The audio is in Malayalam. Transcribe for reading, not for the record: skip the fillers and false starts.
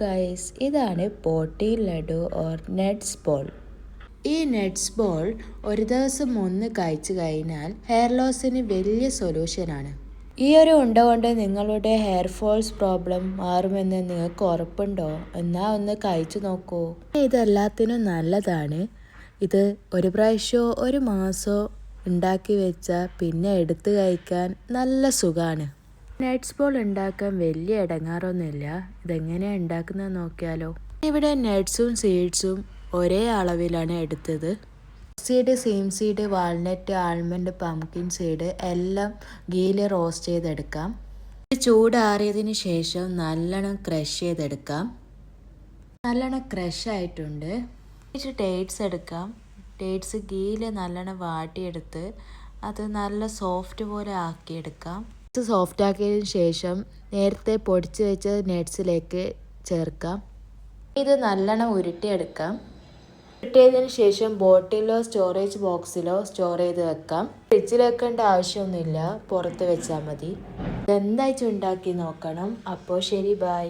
ഗൈസ്, ഇതാണ് പോട്ടി ലഡു ഓർ നട്ട്സ് ബോൾ. ഈ നട്ട്സ് ബോൾ ഒരു ദിവസം ഒന്ന് കഴിച്ചു കഴിഞ്ഞാൽ ഹെയർ ലോസിന് വലിയ സൊല്യൂഷനാണ്. ഈ ഒരു ഉണ്ട കൊണ്ട് നിങ്ങളുടെ ഹെയർ ഫോൾസ് പ്രോബ്ലം മാറുമെന്ന് നിങ്ങൾക്ക് ഉറപ്പുണ്ടോ? എന്നാൽ ഒന്ന് കഴിച്ചു നോക്കൂ. ഇതെല്ലാത്തിനും നല്ലതാണ്. ഇത് ഒരു പ്രാവശ്യമോ ഒരു മാസമോ ഉണ്ടാക്കി വെച്ചാൽ പിന്നെ എടുത്ത് കഴിക്കാൻ നല്ല സുഖമാണ്. നട്ട്സ് ബോൾ ഉണ്ടാക്കാൻ വലിയ ഇടങ്ങാറൊന്നുമില്ല. ഇതെങ്ങനെയാണ് ഉണ്ടാക്കുന്നത് നോക്കിയാലോ. ഇവിടെ നട്ട്സും സീഡ്സും ഒരേ അളവിലാണ് എടുത്തത്. സീഡ്, സീം seed, walnut, almond, pumpkin seed എല്ലാം ഗീയിൽ റോസ്റ്റ് ചെയ്തെടുക്കാം. ചൂടാറിയതിന് ശേഷം നല്ലോണം ക്രഷ് ചെയ്തെടുക്കാം. നല്ലോണം ക്രഷ് ആയിട്ടുണ്ട്. ഡേറ്റ്സ് എടുക്കാം. ഡേറ്റ്സ് ഗീയിൽ നല്ലോണം വാട്ടിയെടുത്ത് അത് നല്ല സോഫ്റ്റ് പോലെ ആക്കിയെടുക്കാം. സോഫ്റ്റ് ആക്കിയതിന് ശേഷം നേരത്തെ പൊടിച്ച് വെച്ച നട്ട്സിലേക്ക് ചേർക്കാം. ഇത് നല്ലോണം ഉരുട്ടിയെടുക്കാം. ഉരുട്ടിയതിന് ശേഷം ബോട്ടിലോ സ്റ്റോറേജ് ബോക്സിലോ സ്റ്റോർ ചെയ്ത് വെക്കാം. ഫ്രിഡ്ജിൽ വെക്കേണ്ട ആവശ്യമൊന്നുമില്ല, പുറത്ത് വെച്ചാൽ മതി. ഇതെന്തായിട്ട് ഉണ്ടാക്കി നോക്കണം. അപ്പോൾ ശരി, ബൈ.